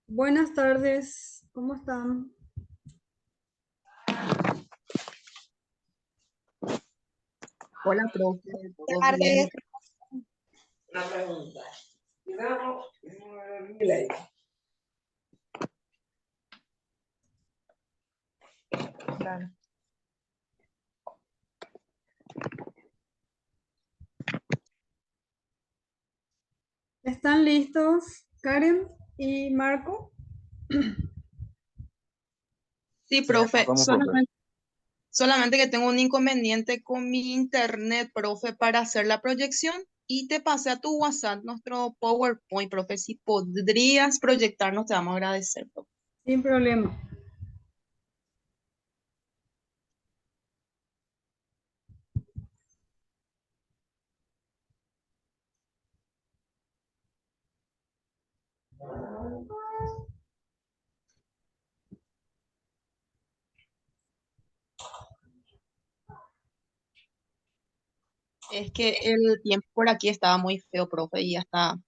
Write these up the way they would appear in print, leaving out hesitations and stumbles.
Buenas tardes, ¿cómo están? Hola, profe, ¿todo Tardes. bien? Una pregunta. Digamos, Milei. Claro. ¿Están listos, Karen y Marco? Sí, Sí, acá profe, estamos, profe. solamente que tengo un inconveniente con mi internet, profe, para hacer la proyección y te pasé a tu WhatsApp nuestro PowerPoint, profe. Si podrías proyectarnos, te vamos a agradecer, profe. Sin problema. Es que el tiempo por aquí estaba muy feo, profe, y hasta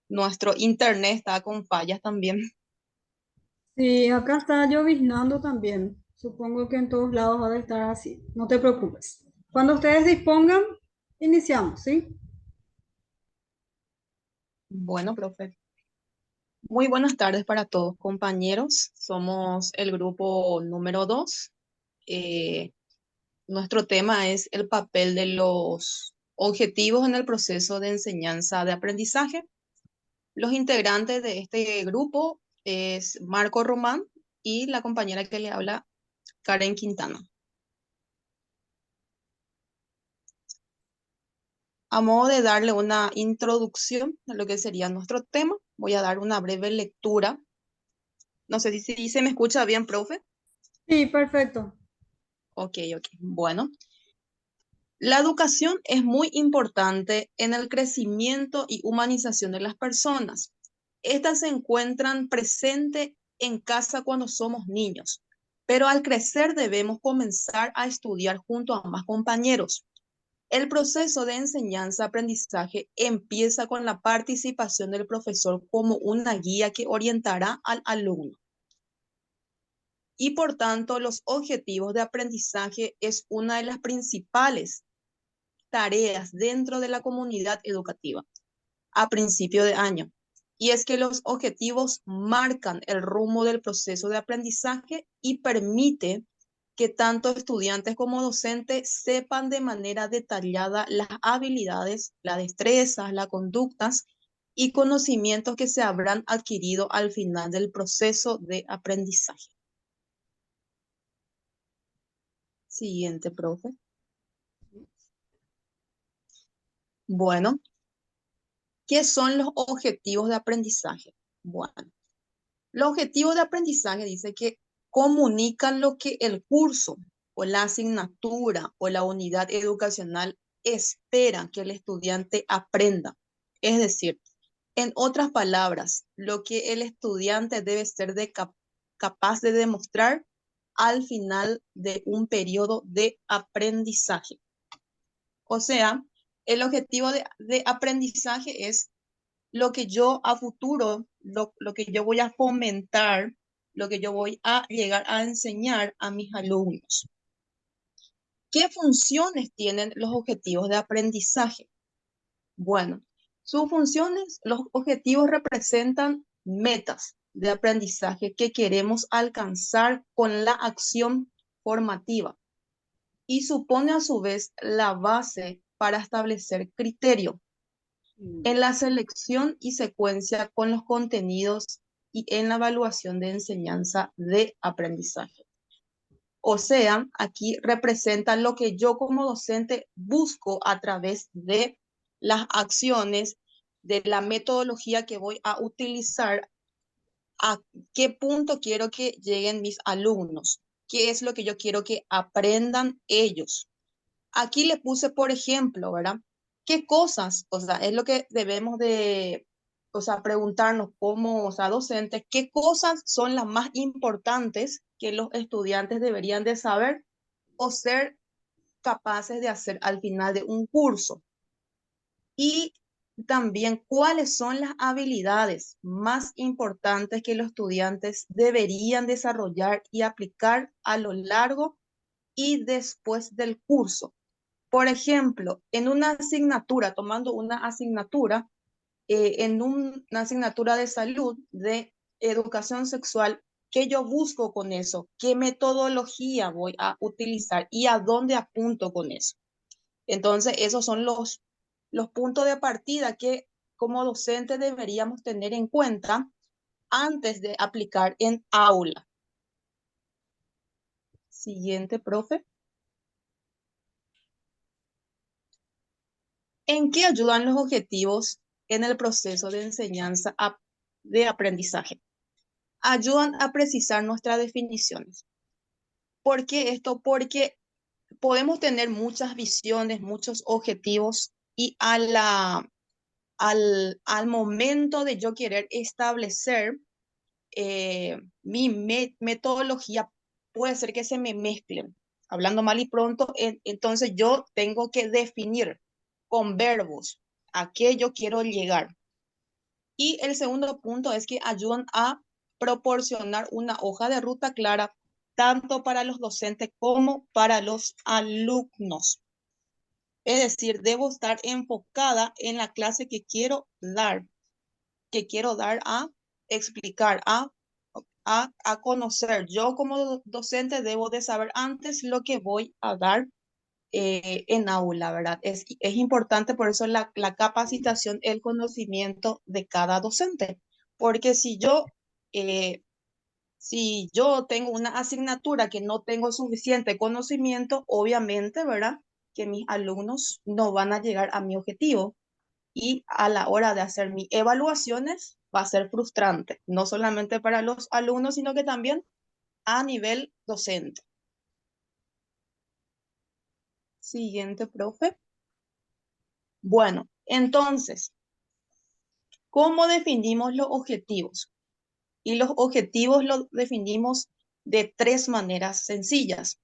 nuestro internet estaba con fallas también. Sí, acá está lloviznando también. Supongo que en todos lados va a estar así. No te preocupes. Cuando ustedes dispongan, iniciamos, ¿sí? Bueno, profe. Muy buenas tardes para todos, compañeros. Somos el grupo número 2. Nuestro tema es el papel de los objetivos en el proceso de enseñanza de aprendizaje. Los integrantes de este grupo es Marco Román y la compañera que le habla, Karen Quintana. A modo de darle una introducción a lo que sería nuestro tema, voy a dar una breve lectura. No sé si se me escucha bien, profe. Sí, perfecto. Ok, ok. Bueno, la educación es muy importante en el crecimiento y humanización de las personas. Estas se encuentran presentes en casa cuando somos niños, pero al crecer debemos comenzar a estudiar junto a más compañeros. El proceso de enseñanza-aprendizaje empieza con la participación del profesor como una guía que orientará al alumno. Y por tanto, los objetivos de aprendizaje es una de las principales tareas dentro de la comunidad educativa a principio de año. Y es que los objetivos marcan el rumbo del proceso de aprendizaje y permite que tanto estudiantes como docentes sepan de manera detallada las habilidades, las destrezas, las conductas y conocimientos que se habrán adquirido al final del proceso de aprendizaje. Siguiente, profe. Bueno, ¿qué son los objetivos de aprendizaje? Bueno, los objetivos de aprendizaje dice que comunican lo que el curso o la asignatura o la unidad educacional espera que el estudiante aprenda. Es decir, en otras palabras, lo que el estudiante debe ser capaz de demostrar al final de un periodo de aprendizaje. O sea, el objetivo de aprendizaje es lo que yo a futuro, lo que yo voy a fomentar, lo que yo voy a llegar a enseñar a mis alumnos. ¿Qué funciones tienen los objetivos de aprendizaje? Bueno, sus funciones, los objetivos representan metas de aprendizaje que queremos alcanzar con la acción formativa y supone a su vez la base para establecer criterio en la selección y secuencia con los contenidos y en la evaluación de enseñanza de aprendizaje. O sea, aquí representa lo que yo como docente busco a través de las acciones, de la metodología que voy a utilizar, a qué punto quiero que lleguen mis alumnos, qué es lo que yo quiero que aprendan ellos. Aquí le puse, por ejemplo, ¿verdad? ¿Qué cosas, o sea, es lo que debemos de, o sea, preguntarnos como, o sea, docentes, qué cosas son las más importantes que los estudiantes deberían de saber o ser capaces de hacer al final de un curso? Y también cuáles son las habilidades más importantes que los estudiantes deberían desarrollar y aplicar a lo largo y después del curso. Por ejemplo, en una asignatura, tomando una asignatura, una asignatura de salud, de educación sexual, ¿qué yo busco con eso? ¿Qué metodología voy a utilizar y a dónde apunto con eso? Entonces, esos son los puntos de partida que como docente deberíamos tener en cuenta antes de aplicar en aula. Siguiente, profe. ¿En qué ayudan los objetivos en el proceso de enseñanza de aprendizaje? Ayudan a precisar nuestras definiciones. ¿Por qué esto? Porque podemos tener muchas visiones, muchos objetivos y al momento de yo querer establecer mi metodología, puede ser que se me mezclen. Hablando mal y pronto, entonces yo tengo que definir con verbos a qué yo quiero llegar. Y el segundo punto es que ayudan a proporcionar una hoja de ruta clara tanto para los docentes como para los alumnos. Es decir, debo estar enfocada en la clase que quiero dar a explicar, a conocer. Yo como docente debo de saber antes lo que voy a dar en aula, ¿verdad? Es importante por eso la capacitación, el conocimiento de cada docente, porque eh, si yo tengo una asignatura que no tengo suficiente conocimiento, obviamente, ¿verdad? Que mis alumnos no van a llegar a mi objetivo y a la hora de hacer mis evaluaciones va a ser frustrante, no solamente para los alumnos, sino que también a nivel docente. Siguiente, profe. Bueno, entonces, ¿cómo definimos los objetivos? Y los objetivos los definimos de tres maneras sencillas.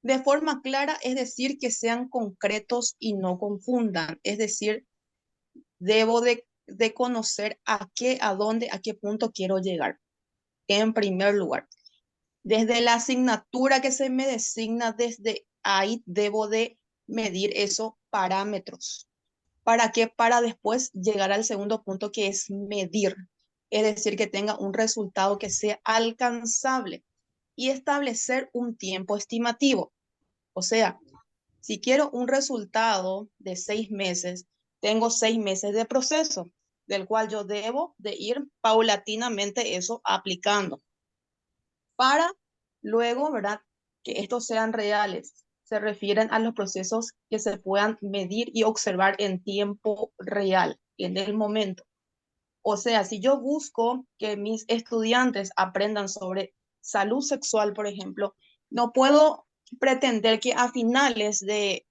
De forma clara, es decir, que sean concretos y no confundan. Es decir, debo de conocer a qué, a dónde, a qué punto quiero llegar. En primer lugar, desde la asignatura que se me designa, desde ahí debo de medir esos parámetros. ¿Para qué? Para después llegar al segundo punto que es medir. Es decir, que tenga un resultado que sea alcanzable y establecer un tiempo estimativo. O sea, si quiero un resultado de 6 meses, tengo 6 meses de proceso, del cual yo debo de ir paulatinamente eso aplicando para luego, ¿verdad? Que estos sean reales. Se refieren a los procesos que se puedan medir y observar en tiempo real, en el momento. O sea, si yo busco que mis estudiantes aprendan sobre salud sexual, por ejemplo, no puedo pretender que a finales de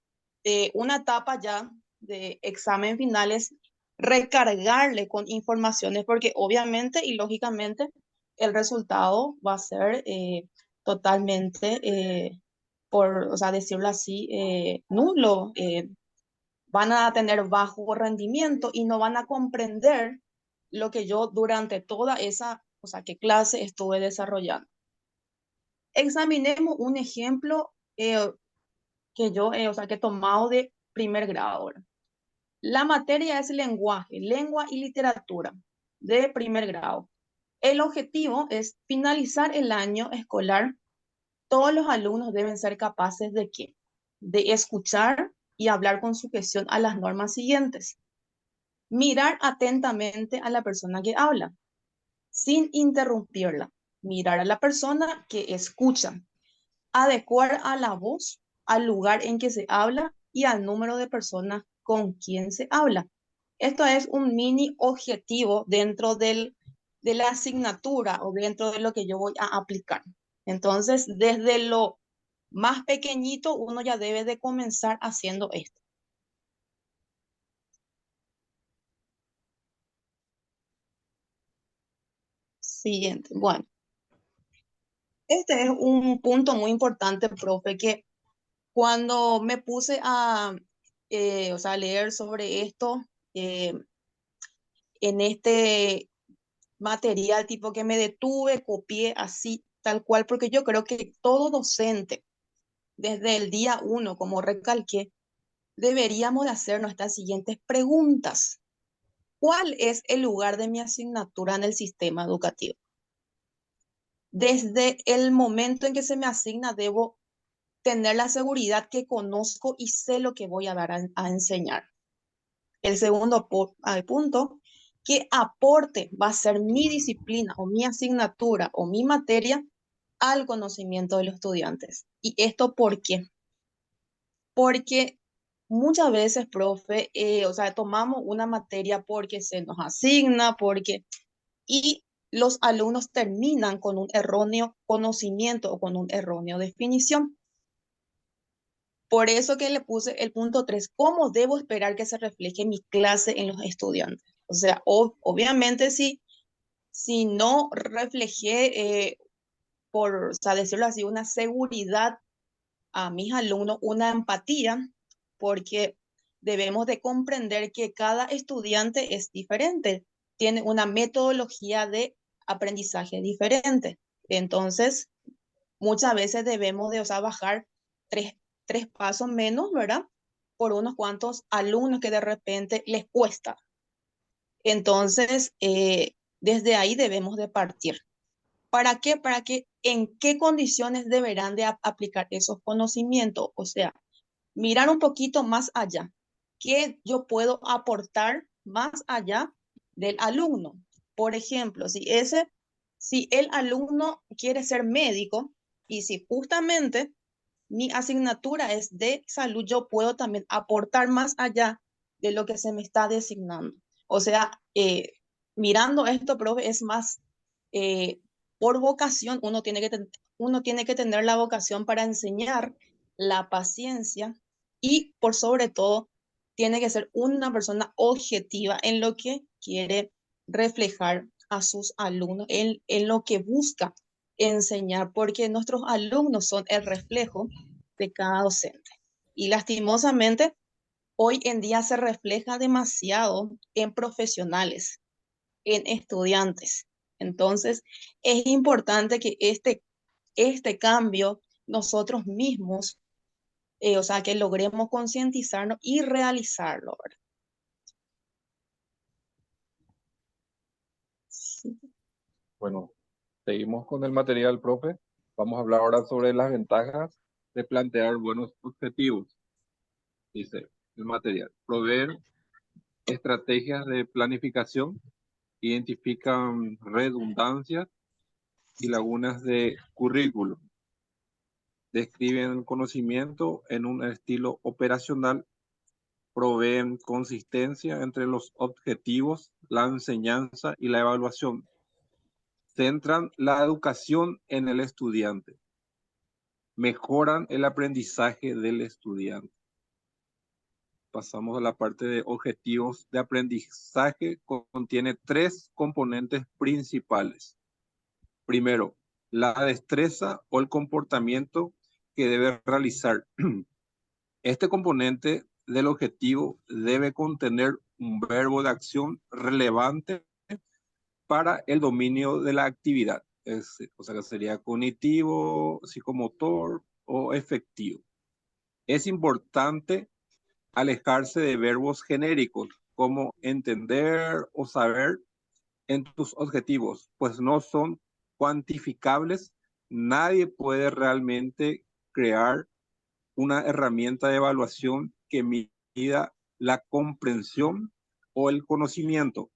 una etapa ya de examen finales, recargarle con informaciones, porque obviamente y lógicamente el resultado va a ser totalmente, o sea, decirlo así, nulo. Van a tener bajo rendimiento y no van a comprender lo que yo durante toda esa, o sea, qué clase estuve desarrollando. Examinemos un ejemplo que yo, o sea, que he tomado de primer grado ahora. La materia es lenguaje, lengua y literatura de primer grado. El objetivo es finalizar el año escolar. Todos los alumnos deben ser capaces de qué? De escuchar y hablar con sujeción a las normas siguientes. Mirar atentamente a la persona que habla, sin interrumpirla. Mirar a la persona que escucha. Adecuar a la voz al lugar en que se habla y al número de personas con quien se habla. Esto es un mini objetivo dentro de la asignatura o dentro de lo que yo voy a aplicar. Entonces, desde lo más pequeñito, uno ya debe de comenzar haciendo esto. Siguiente. Bueno, este es un punto muy importante, profe, que cuando me puse a, o sea, leer sobre esto, en este material, tipo que me detuve, copié así, tal cual, porque yo creo que todo docente, desde el día uno, como recalqué, deberíamos de hacernos estas siguientes preguntas. ¿Cuál es el lugar de mi asignatura en el sistema educativo? Desde el momento en que se me asigna, debo tener la seguridad que conozco y sé lo que voy a dar a enseñar. El segundo punto, ¿qué aporte va a ser mi disciplina o mi asignatura o mi materia al conocimiento de los estudiantes? ¿Y esto por qué? Porque muchas veces, profe, o sea, tomamos una materia porque se nos asigna, y los alumnos terminan con un erróneo conocimiento o con un erróneo definición. Por eso que le puse el punto 3, ¿cómo debo esperar que se refleje mi clase en los estudiantes? O sea, obviamente si no reflejé, o sea, decirlo así, una seguridad a mis alumnos, una empatía, porque debemos de comprender que cada estudiante es diferente, tiene una metodología de aprendizaje diferente. Entonces, muchas veces debemos de, o sea, bajar tres, tres pasos menos, ¿verdad? Por unos cuantos alumnos que de repente les cuesta. Entonces, desde ahí debemos de partir. ¿Para qué? Para que en qué condiciones deberán de aplicar esos conocimientos. O sea, mirar un poquito más allá. ¿Qué yo puedo aportar más allá del alumno? Por ejemplo, si el alumno quiere ser médico y si justamente mi asignatura es de salud, yo puedo también aportar más allá de lo que se me está designando. O sea, mirando esto, profe, es más eh, por vocación, uno tiene que tener la vocación para enseñar, la paciencia y por sobre todo tiene que ser una persona objetiva en lo que quiere reflejar a sus alumnos, en lo que busca enseñar, porque nuestros alumnos son el reflejo de cada docente. Y lastimosamente, hoy en día se refleja demasiado en profesionales, en estudiantes. Entonces, es importante que este cambio nosotros mismos, o sea, que logremos concientizarnos y realizarlo, ¿verdad? Sí. Bueno, seguimos con el material, profe. Vamos a hablar ahora sobre las ventajas de plantear buenos objetivos. Dice el material: proveer estrategias de planificación, identifican redundancias y lagunas de currículo, describen el conocimiento en un estilo operacional, proveen consistencia entre los objetivos, la enseñanza y la evaluación, centran la educación en el estudiante, mejoran el aprendizaje del estudiante. Pasamos a la parte de objetivos de aprendizaje. Contiene tres componentes principales. Primero, la destreza o el comportamiento que debe realizar. Este componente del objetivo debe contener un verbo de acción relevante para el dominio de la actividad. O sea que sería cognitivo, psicomotor o efectivo. Es importante alejarse de verbos genéricos como entender o saber en tus objetivos, pues no son cuantificables. Nadie puede realmente crear una herramienta de evaluación que mida la comprensión o el conocimiento.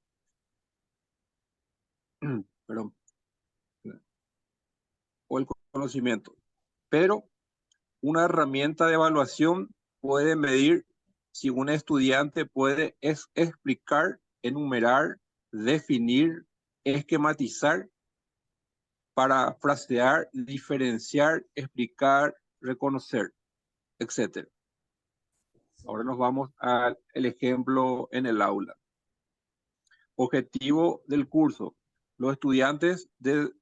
Perdón. O el conocimiento. Pero una herramienta de evaluación puede medir si un estudiante puede explicar, enumerar, definir, esquematizar, parafrasear, diferenciar, explicar, reconocer, etc. Ahora nos vamos al ejemplo en el aula. Objetivo del curso: los estudiantes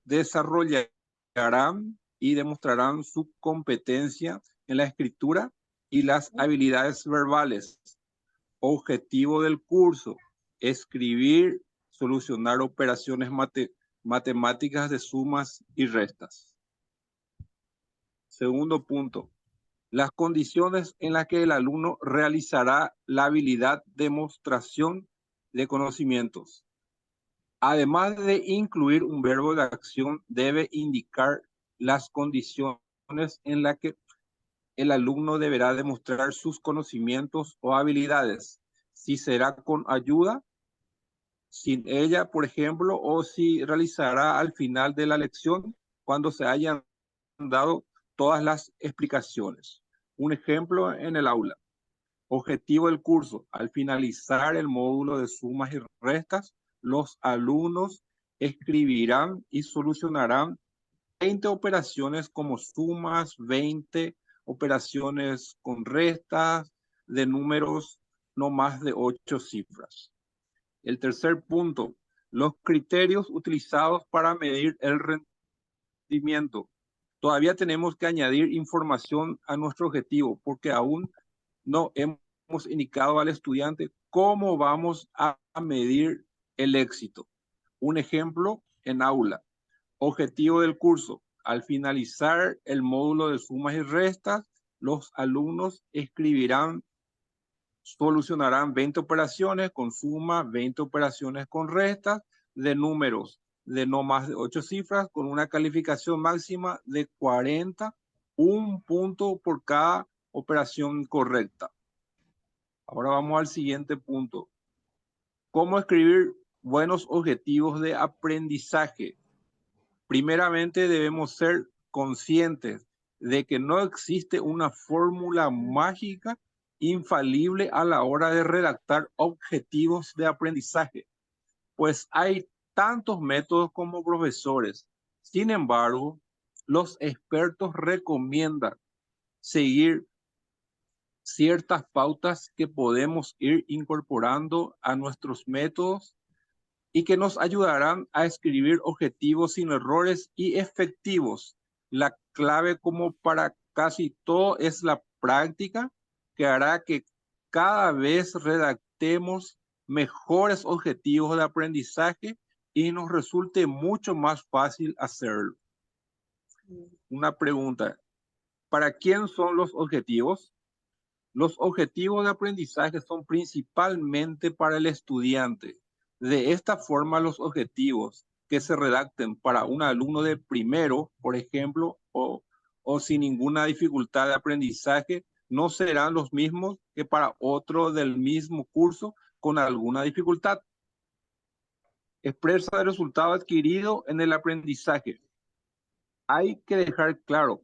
desarrollarán y demostrarán su competencia en la escritura y las habilidades verbales. Objetivo del curso, escribir, solucionar operaciones matemáticas de sumas y restas. Segundo punto, las condiciones en las que el alumno realizará la habilidad de demostración de conocimientos. Además de incluir un verbo de acción, debe indicar las condiciones en las que el alumno deberá demostrar sus conocimientos o habilidades. Si será con ayuda, sin ella, por ejemplo, o si realizará al final de la lección cuando se hayan dado todas las explicaciones. Un ejemplo en el aula. Objetivo del curso. Al finalizar el módulo de sumas y restas, los alumnos escribirán y solucionarán 20 operaciones como sumas, 20 operaciones con restas de números no más de 8 cifras. El tercer punto, los criterios utilizados para medir el rendimiento. Todavía tenemos que añadir información a nuestro objetivo porque aún no hemos indicado al estudiante cómo vamos a medir el éxito. Un ejemplo en aula. Objetivo del curso. Al finalizar el módulo de sumas y restas, los alumnos solucionarán 20 operaciones con suma, 20 operaciones con restas de números de no más de 8 cifras con una calificación máxima de 40, un punto por cada operación correcta. Ahora vamos al siguiente punto. ¿Cómo escribir buenos objetivos de aprendizaje? Primeramente debemos ser conscientes de que no existe una fórmula mágica infalible a la hora de redactar objetivos de aprendizaje, pues hay tantos métodos como profesores. Sin embargo, los expertos recomiendan seguir ciertas pautas que podemos ir incorporando a nuestros métodos y que nos ayudarán a escribir objetivos sin errores y efectivos. La clave, como para casi todo, es la práctica, que hará que cada vez redactemos mejores objetivos de aprendizaje y nos resulte mucho más fácil hacerlo. Una pregunta, ¿para quién son los objetivos? Los objetivos de aprendizaje son principalmente para el estudiante. De esta forma, los objetivos que se redacten para un alumno de primero, por ejemplo, o sin ninguna dificultad de aprendizaje, no serán los mismos que para otro del mismo curso con alguna dificultad. Expresa el resultado adquirido en el aprendizaje. Hay que dejar claro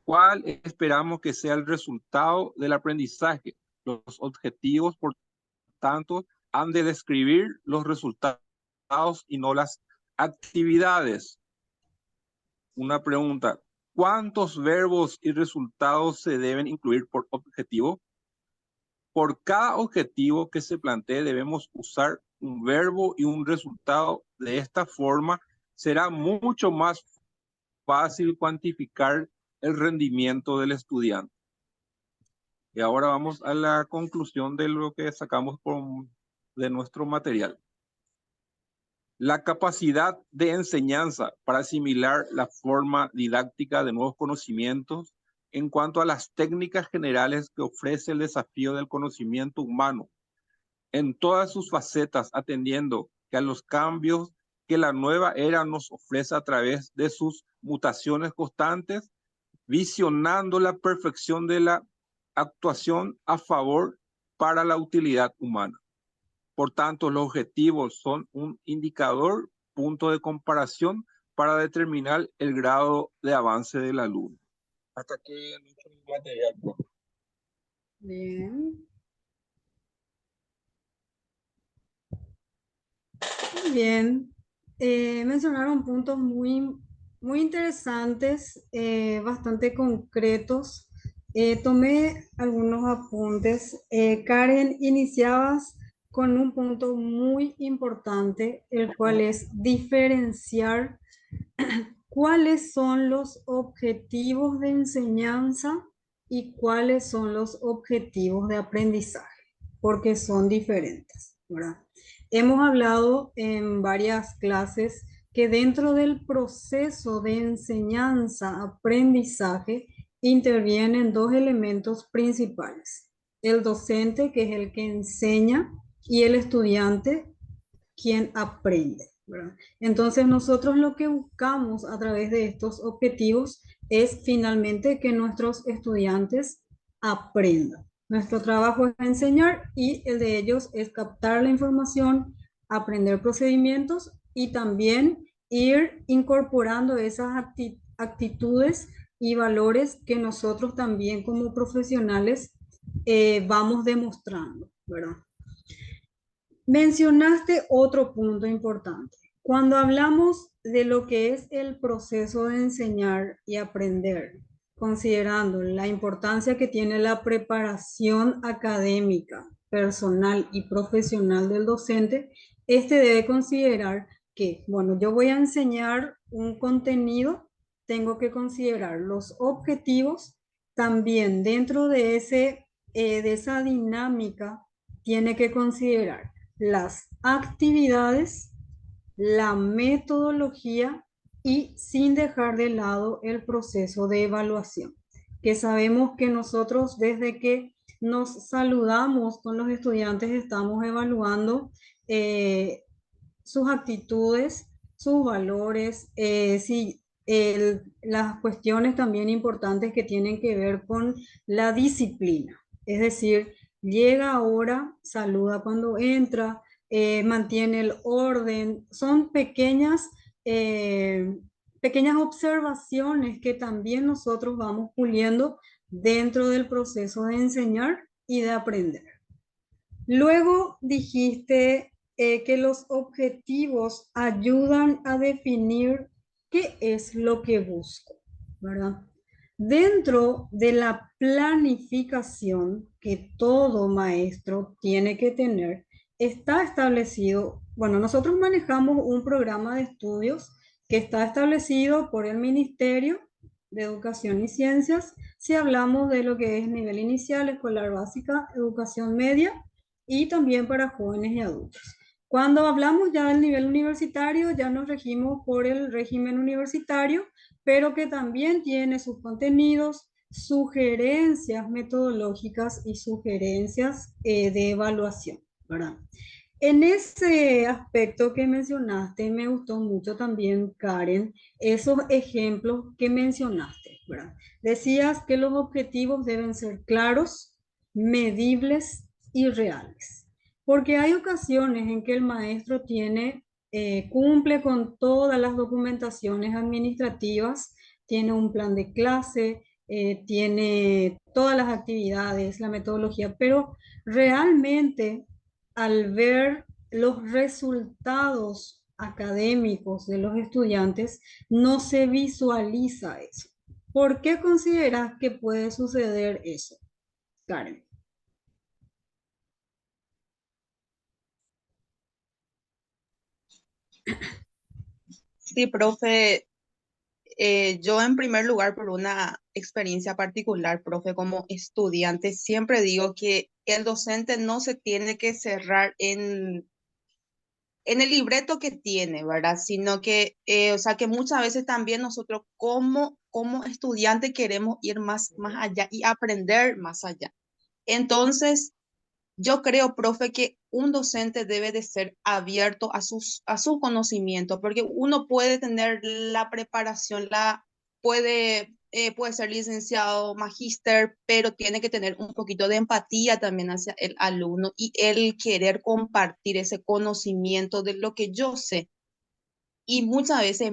cuál esperamos que sea el resultado del aprendizaje. Los objetivos, por tanto, han de describir los resultados y no las actividades. Una pregunta, ¿cuántos verbos y resultados se deben incluir por objetivo? Por cada objetivo que se plantee debemos usar un verbo y un resultado. De esta forma será mucho más fácil cuantificar el rendimiento del estudiante. Y ahora vamos a la conclusión de lo que sacamos de nuestro material. La capacidad de enseñanza para asimilar la forma didáctica de nuevos conocimientos en cuanto a las técnicas generales que ofrece el desafío del conocimiento humano en todas sus facetas, atendiendo a los cambios que la nueva era nos ofrece a través de sus mutaciones constantes, visionando la perfección de la actuación a favor para la utilidad humana. Por tanto, los objetivos son un indicador, punto de comparación para determinar el grado de avance del alumno. Hasta aquí nuestro material. Bien. Muy bien. Mencionaron puntos muy interesantes, bastante concretos. Tomé algunos apuntes. Karen, iniciabas con un punto muy importante, el cual es diferenciar cuáles son los objetivos de enseñanza y cuáles son los objetivos de aprendizaje. porque son diferentes, ¿verdad? Hemos hablado en varias clases que dentro del proceso de enseñanza, aprendizaje, intervienen dos elementos principales. El docente, que es el que enseña, y el estudiante, quien aprende, ¿verdad? Entonces nosotros lo que buscamos a través de estos objetivos es finalmente que nuestros estudiantes aprendan. Nuestro trabajo es enseñar y el de ellos es captar la información, aprender procedimientos y también ir incorporando esas actitudes y valores que nosotros también como profesionales vamos demostrando, ¿verdad? Mencionaste otro punto importante. Cuando hablamos de lo que es el proceso de enseñar y aprender, considerando la importancia que tiene la preparación académica, personal y profesional del docente, este debe considerar que, bueno, yo voy a enseñar un contenido, tengo que considerar los objetivos, también dentro de de esa dinámica, tiene que considerar las actividades, la metodología y sin dejar de lado el proceso de evaluación, que sabemos que nosotros desde que nos saludamos con los estudiantes estamos evaluando eh, sus actitudes, sus valores, las cuestiones también importantes que tienen que ver con la disciplina. Es decir, llega ahora, saluda cuando entra, mantiene el orden. Son eh, pequeñas observaciones que también nosotros vamos puliendo dentro del proceso de enseñar y de aprender. Luego dijiste que los objetivos ayudan a definir qué es lo que busco, ¿verdad? Dentro de la planificación que todo maestro tiene que tener, está establecido, bueno, nosotros manejamos un programa de estudios que está establecido por el Ministerio de Educación y Ciencias, si hablamos de lo que es nivel inicial, escolar básica, educación media y también para jóvenes y adultos. Cuando hablamos ya del nivel universitario, ya nos regimos por el régimen universitario, pero que también tiene sus contenidos, sugerencias metodológicas y sugerencias de evaluación, ¿verdad? En ese aspecto que mencionaste, me gustó mucho también, Karen, esos ejemplos que mencionaste, ¿verdad? Decías que los objetivos deben ser claros, medibles y reales, porque hay ocasiones en que el maestro cumple con todas las documentaciones administrativas, tiene un plan de clase, tiene todas las actividades, la metodología, pero realmente al ver los resultados académicos de los estudiantes, no se visualiza eso. ¿Por qué consideras que puede suceder eso, Karen? Sí, profe, yo en primer lugar, por una experiencia particular, profe, como estudiante, siempre digo que el docente no se tiene que cerrar en el libreto que tiene, ¿verdad? Sino que, o sea, que muchas veces también nosotros como estudiante queremos ir más allá y aprender más allá. Entonces, yo creo, profe, que un docente debe de ser abierto a su conocimiento, porque uno puede tener la preparación, puede ser licenciado, magíster, pero tiene que tener un poquito de empatía también hacia el alumno y el querer compartir ese conocimiento de lo que yo sé. Y muchas veces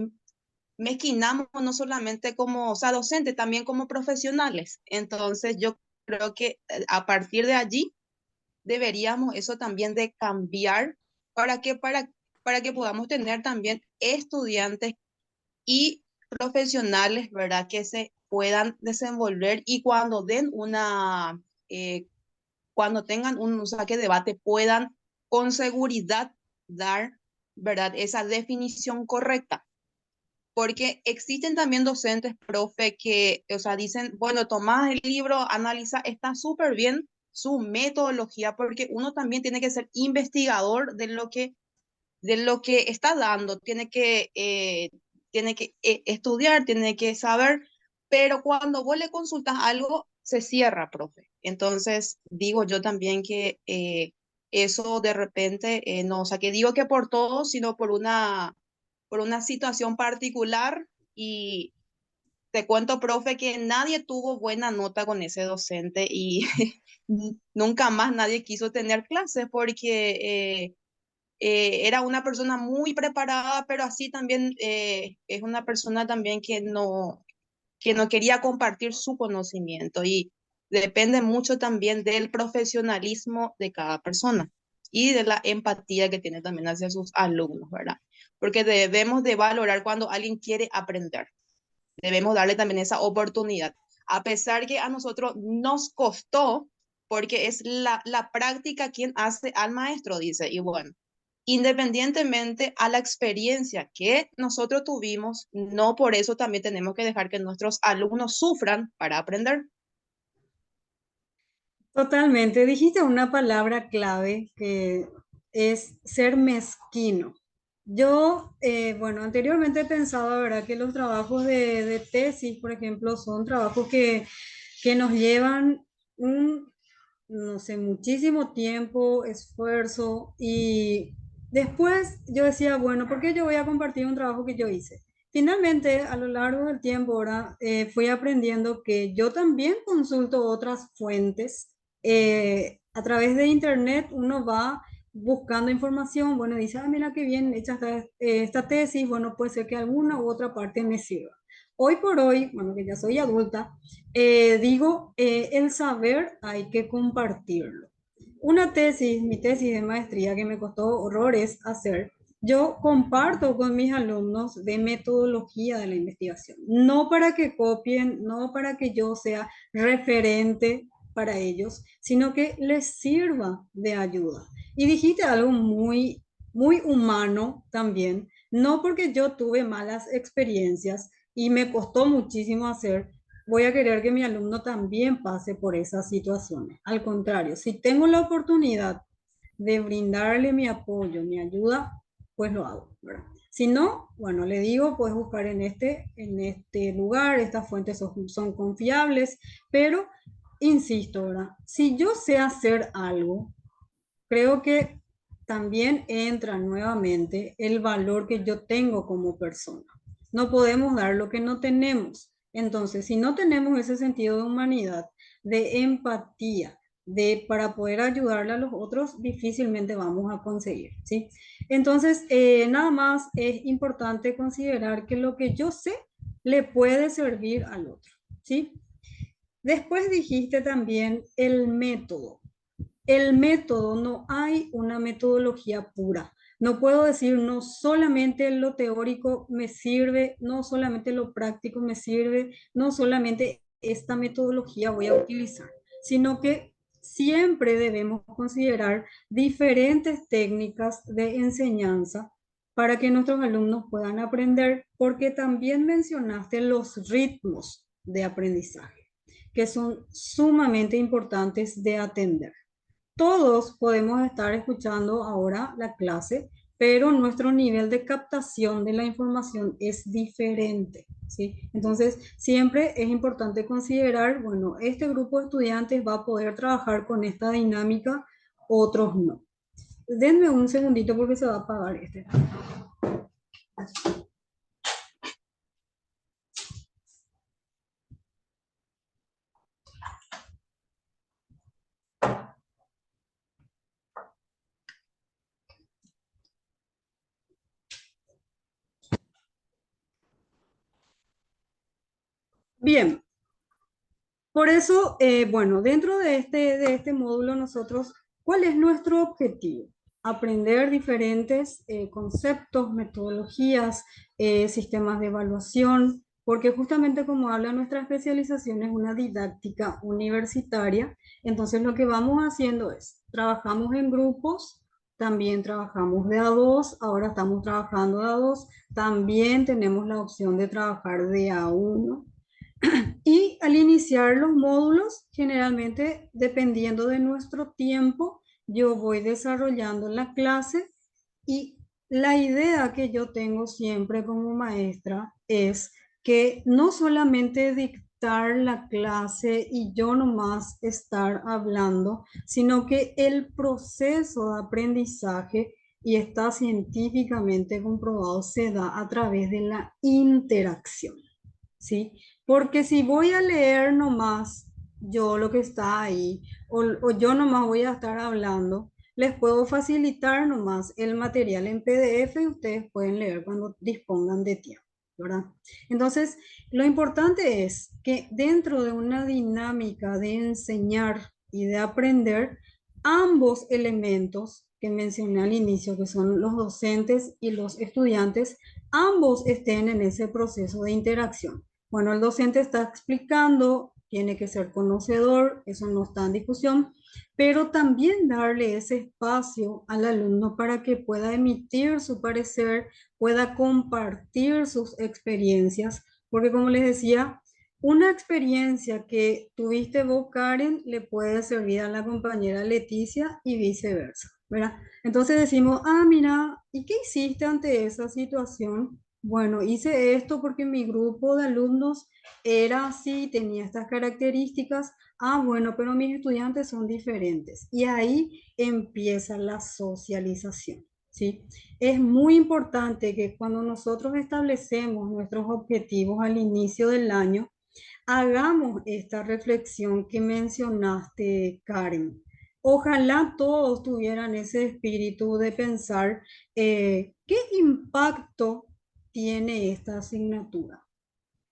mezquinamos no solamente como, o sea, docentes, también como profesionales. Entonces, yo creo que a partir de allí deberíamos eso también de cambiar para para que podamos tener también estudiantes y profesionales, ¿verdad? Que se puedan desenvolver y eh, cuando tengan un saque de debate, puedan con seguridad dar, ¿verdad? Esa definición correcta. Porque existen también docentes, profe, que, o sea, dicen, bueno, tomás el libro, analiza, está súper bien, su metodología, porque uno también tiene que ser investigador de lo que está dando, tiene que estudiar, tiene que saber, pero cuando vos le consultas algo, se cierra, profe. Entonces, digo yo también que eso de repente, no, o sea, que digo que por todo, sino por una situación particular y te cuento, profe, que nadie tuvo buena nota con ese docente y nunca más nadie quiso tener clases porque era una persona muy preparada, pero así también es una persona también que no quería compartir su conocimiento y depende mucho también del profesionalismo de cada persona y de la empatía que tiene también hacia sus alumnos, ¿verdad? Porque debemos de valorar cuando alguien quiere aprender, debemos darle también esa oportunidad, a pesar que a nosotros nos costó, porque es la práctica quien hace al maestro, dice, y bueno, independientemente a la experiencia que nosotros tuvimos, no por eso también tenemos que dejar que nuestros alumnos sufran para aprender. Totalmente. Dijiste una palabra clave que es ser mezquino. Yo, bueno, anteriormente pensaba, ¿verdad?, que los trabajos de tesis, por ejemplo, son trabajos que nos llevan no sé, muchísimo tiempo, esfuerzo y después yo decía, bueno, ¿por qué yo voy a compartir un trabajo que yo hice? Finalmente, a lo largo del tiempo, ahora fui aprendiendo que yo también consulto otras fuentes. A través de internet uno va buscando información, bueno, dice, ah, mira qué bien hecha esta tesis, bueno, puede ser que alguna u otra parte me sirva. Hoy por hoy, bueno, que ya soy adulta, digo, el saber hay que compartirlo. Una tesis, mi tesis de maestría que me costó horrores hacer, yo comparto con mis alumnos de metodología de la investigación, no para que copien, no para que yo sea referente para ellos, sino que les sirva de ayuda. Y dijiste algo muy humano también, no porque yo tuve malas experiencias y me costó muchísimo hacer, voy a querer que mi alumno también pase por esas situaciones. Al contrario, si tengo la oportunidad de brindarle mi apoyo, mi ayuda, pues lo hago, ¿verdad? Si no, bueno, le digo, puedes buscar en este lugar, estas fuentes son confiables, pero insisto, ¿verdad? Si yo sé hacer algo, creo que también entra nuevamente el valor que yo tengo como persona. No podemos dar lo que no tenemos. Entonces, si no tenemos ese sentido de humanidad, de empatía, para poder ayudarle a los otros, difícilmente vamos a conseguir, ¿sí? Entonces, nada más es importante considerar que lo que yo sé le puede servir al otro, ¿sí? Después dijiste también el método. El método, no hay una metodología pura. No puedo decir, no solamente lo teórico me sirve, no solamente lo práctico me sirve, no solamente esta metodología voy a utilizar, sino que siempre debemos considerar diferentes técnicas de enseñanza para que nuestros alumnos puedan aprender, porque también mencionaste los ritmos de aprendizaje, que son sumamente importantes de atender. Todos podemos estar escuchando ahora la clase, pero nuestro nivel de captación de la información es diferente, ¿sí? Entonces, siempre es importante considerar, bueno, este grupo de estudiantes va a poder trabajar con esta dinámica, otros no. Denme un segundito porque se va a apagar este. Bien, por eso, bueno, dentro de este módulo nosotros, ¿cuál es nuestro objetivo? Aprender diferentes conceptos, metodologías, sistemas de evaluación, porque justamente como habla nuestra especialización es una didáctica universitaria, entonces lo que vamos haciendo es, trabajamos en grupos, también trabajamos de a dos, ahora estamos trabajando de a dos, también tenemos la opción de trabajar de a uno. Y al iniciar los módulos, generalmente dependiendo de nuestro tiempo, yo voy desarrollando la clase y la idea que yo tengo siempre como maestra es que no solamente dictar la clase y yo nomás estar hablando, sino que el proceso de aprendizaje, y está científicamente comprobado, se da a través de la interacción. ¿Sí? Porque si voy a leer nomás yo lo que está ahí, o yo nomás voy a estar hablando, les puedo facilitar nomás el material en PDF y ustedes pueden leer cuando dispongan de tiempo, ¿verdad? Entonces, lo importante es que dentro de una dinámica de enseñar y de aprender, ambos elementos que mencioné al inicio, que son los docentes y los estudiantes, ambos estén en ese proceso de interacción. Bueno, el docente está explicando, tiene que ser conocedor, eso no está en discusión, pero también darle ese espacio al alumno para que pueda emitir su parecer, pueda compartir sus experiencias, porque como les decía, una experiencia que tuviste vos, Karen, le puede servir a la compañera Leticia y viceversa, ¿verdad? Entonces decimos, ah, mira, ¿y qué hiciste ante esa situación? Bueno, hice esto porque mi grupo de alumnos era así, tenía estas características. Ah, bueno, pero mis estudiantes son diferentes. Y ahí empieza la socialización, ¿sí? Es muy importante que cuando nosotros establecemos nuestros objetivos al inicio del año, hagamos esta reflexión que mencionaste, Karen. Ojalá todos tuvieran ese espíritu de pensar qué impacto tiene esta asignatura,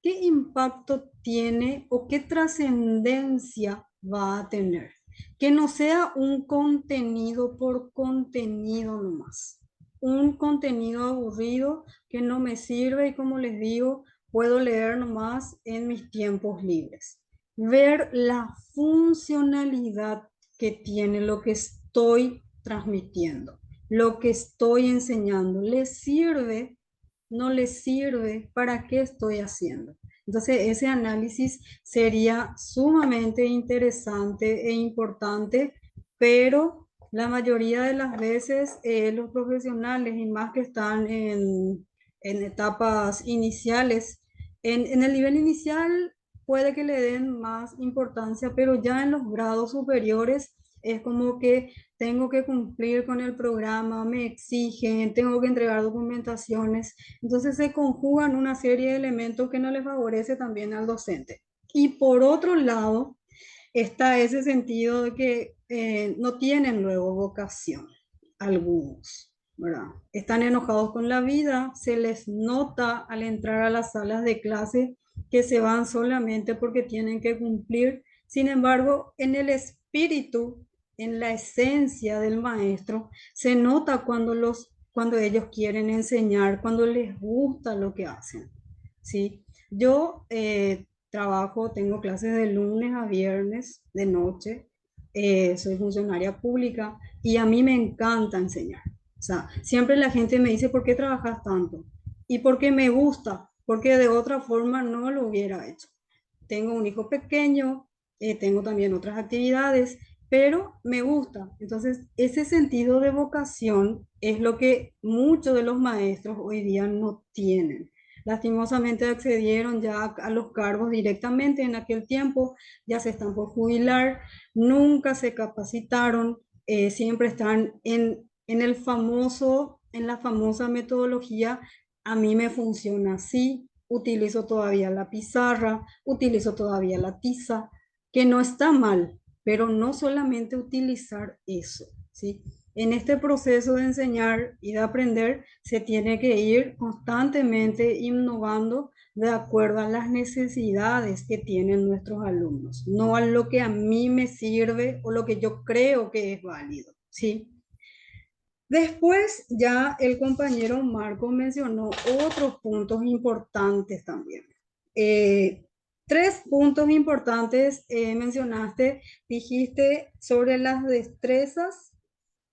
qué impacto tiene o qué trascendencia va a tener. Que no sea un contenido por contenido nomás, un contenido aburrido que no me sirve y como les digo, puedo leer nomás en mis tiempos libres. Ver la funcionalidad que tiene lo que estoy transmitiendo, lo que estoy enseñando. ¿Les sirve? ¿No les sirve? ¿Para qué estoy haciendo? Entonces, ese análisis sería sumamente interesante e importante, pero la mayoría de las veces los profesionales, y más que están en etapas iniciales, en el nivel inicial puede que le den más importancia, pero ya en los grados superiores es como que tengo que cumplir con el programa, me exigen, tengo que entregar documentaciones. Entonces se conjugan una serie de elementos que no le favorece también al docente. Y por otro lado, está ese sentido de que no tienen luego vocación, algunos, ¿verdad? Están enojados con la vida, se les nota al entrar a las salas de clase que se van solamente porque tienen que cumplir. Sin embargo, en el espíritu, en la esencia del maestro, se nota cuando ellos quieren enseñar, cuando les gusta lo que hacen, ¿sí? Yo trabajo, tengo clases de lunes a viernes de noche, soy funcionaria pública y a mí me encanta enseñar. O sea, siempre la gente me dice, ¿por qué trabajas tanto? Y porque me gusta, porque de otra forma no lo hubiera hecho. Tengo un hijo pequeño, tengo también otras actividades, pero me gusta. Entonces, ese sentido de vocación es lo que muchos de los maestros hoy día no tienen. Lastimosamente accedieron ya a los cargos directamente en aquel tiempo, ya se están por jubilar, nunca se capacitaron, siempre están en la famosa metodología, a mí me funciona así, utilizo todavía la pizarra, utilizo todavía la tiza, que no está mal, pero no solamente utilizar eso, ¿sí? En este proceso de enseñar y de aprender se tiene que ir constantemente innovando de acuerdo a las necesidades que tienen nuestros alumnos, no a lo que a mí me sirve o lo que yo creo que es válido, ¿sí? Después ya el compañero Marco mencionó otros puntos importantes también. Tres puntos importantes mencionaste, dijiste sobre las destrezas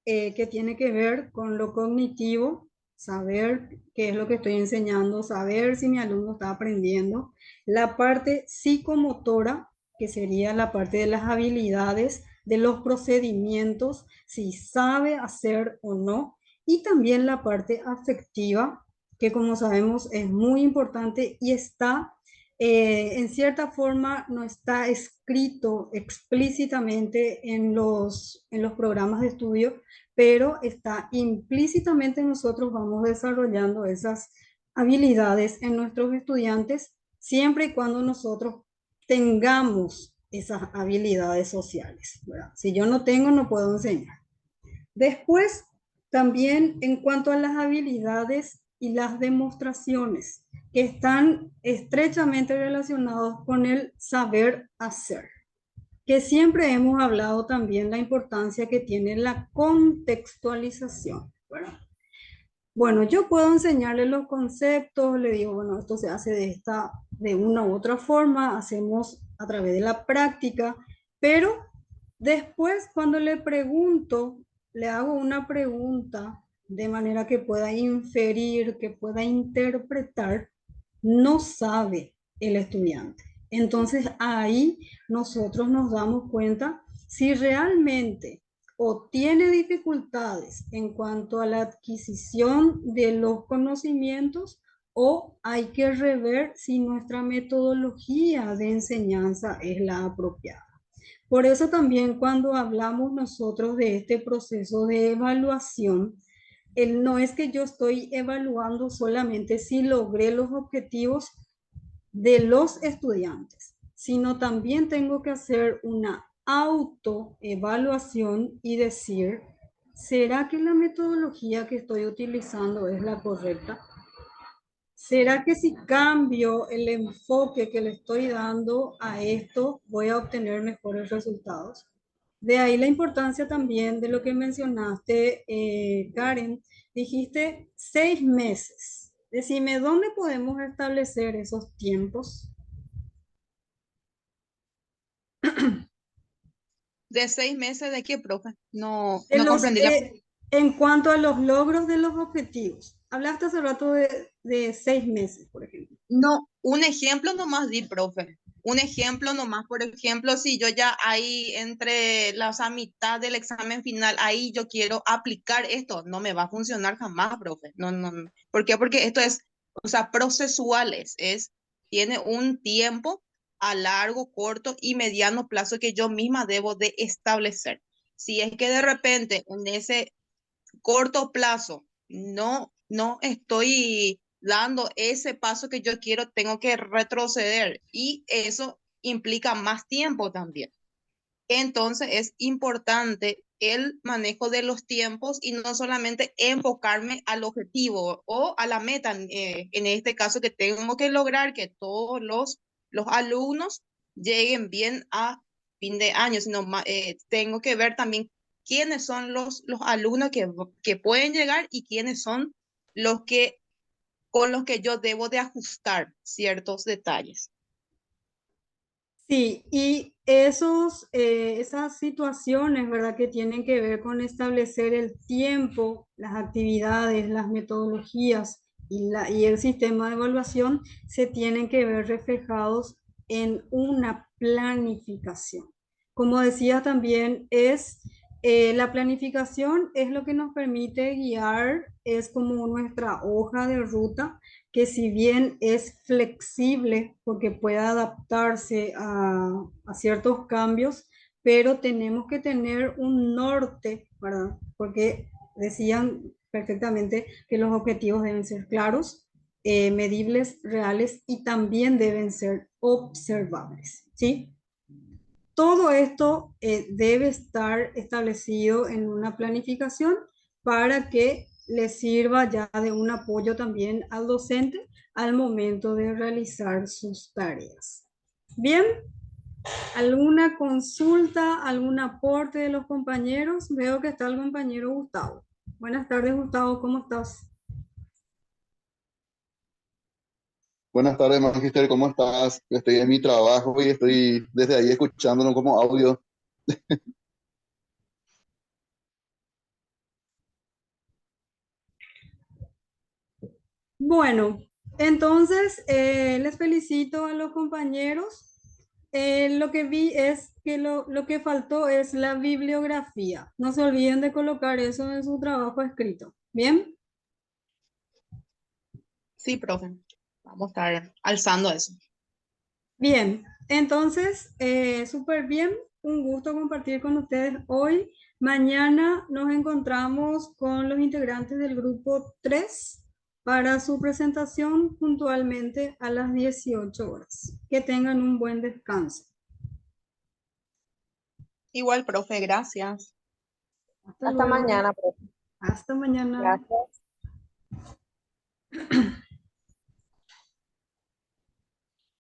que tiene que ver con lo cognitivo, saber qué es lo que estoy enseñando, saber si mi alumno está aprendiendo. La parte psicomotora, que sería la parte de las habilidades, de los procedimientos, si sabe hacer o no. Y también la parte afectiva, que como sabemos es muy importante y está, en cierta forma, no está escrito explícitamente en los programas de estudio, pero está implícitamente nosotros vamos desarrollando esas habilidades en nuestros estudiantes siempre y cuando nosotros tengamos esas habilidades sociales, ¿verdad? Si yo no tengo, no puedo enseñar. Después, también en cuanto a las habilidades y las demostraciones, que están estrechamente relacionados con el saber hacer, que siempre hemos hablado también la importancia que tiene la contextualización, ¿verdad? Bueno, yo puedo enseñarle los conceptos, le digo, bueno, esto se hace de una u otra forma, hacemos a través de la práctica, pero después cuando le pregunto, le hago una pregunta de manera que pueda inferir, que pueda interpretar, no sabe el estudiante. Entonces ahí nosotros nos damos cuenta si realmente o tiene dificultades en cuanto a la adquisición de los conocimientos o hay que rever si nuestra metodología de enseñanza es la apropiada. Por eso también cuando hablamos nosotros de este proceso de evaluación, no es que yo estoy evaluando solamente si logré los objetivos de los estudiantes, sino también tengo que hacer una autoevaluación y decir, ¿será que la metodología que estoy utilizando es la correcta? ¿Será que si cambio el enfoque que le estoy dando a esto, voy a obtener mejores resultados? De ahí la importancia también de lo que mencionaste, Karen. Dijiste 6 meses. Decime, ¿dónde podemos establecer esos tiempos? ¿De 6 meses de qué, profe? No, De no los, comprendí la... en cuanto a los logros de los objetivos. Hablaste hace rato de 6 meses, por ejemplo. No, un ejemplo nomás di, profe. Un ejemplo nomás, por ejemplo, si yo ya ahí entre a mitad del examen final, ahí yo quiero aplicar esto, no me va a funcionar jamás, profe. No, no, no. ¿Por qué? Porque esto es, o sea, procesual tiene un tiempo a largo, corto y mediano plazo que yo misma debo de establecer. Si es que de repente en ese corto plazo no estoy dando ese paso que yo quiero, tengo que retroceder y eso implica más tiempo también. Entonces es importante el manejo de los tiempos y no solamente enfocarme al objetivo o a la meta, en este caso que tengo que lograr que todos los alumnos lleguen bien a fin de año, sino tengo que ver también quiénes son los alumnos que pueden llegar y quiénes son los que con los que yo debo de ajustar ciertos detalles. Sí, y esas situaciones, ¿verdad? Que tienen que ver con establecer el tiempo, las actividades, las metodologías y el sistema de evaluación se tienen que ver reflejados en una planificación. Como decía también, la planificación es lo que nos permite guiar, es como nuestra hoja de ruta que si bien es flexible porque puede adaptarse a ciertos cambios, pero tenemos que tener un norte, ¿verdad? Porque decían perfectamente que los objetivos deben ser claros, medibles, reales y también deben ser observables, ¿sí? Todo esto debe estar establecido en una planificación para que le sirva ya de un apoyo también al docente al momento de realizar sus tareas. Bien, ¿alguna consulta, algún aporte de los compañeros? Veo que está el compañero Gustavo. Buenas tardes, Gustavo, ¿cómo estás? Buenas tardes, Magister, ¿cómo estás? Estoy en mi trabajo y estoy desde ahí escuchándolo como audio. Bueno, entonces les felicito a los compañeros. Lo que vi es que lo que faltó es la bibliografía. No se olviden de colocar eso en su trabajo escrito. ¿Bien? Sí, profe. Vamos a estar alzando eso. Bien. Entonces, súper bien. Un gusto compartir con ustedes hoy. Mañana nos encontramos con los integrantes del grupo 3 para su presentación puntualmente a las 18 horas. Que tengan un buen descanso. Igual, profe, gracias. Hasta Hasta luego. mañana, profe. Hasta mañana. Gracias.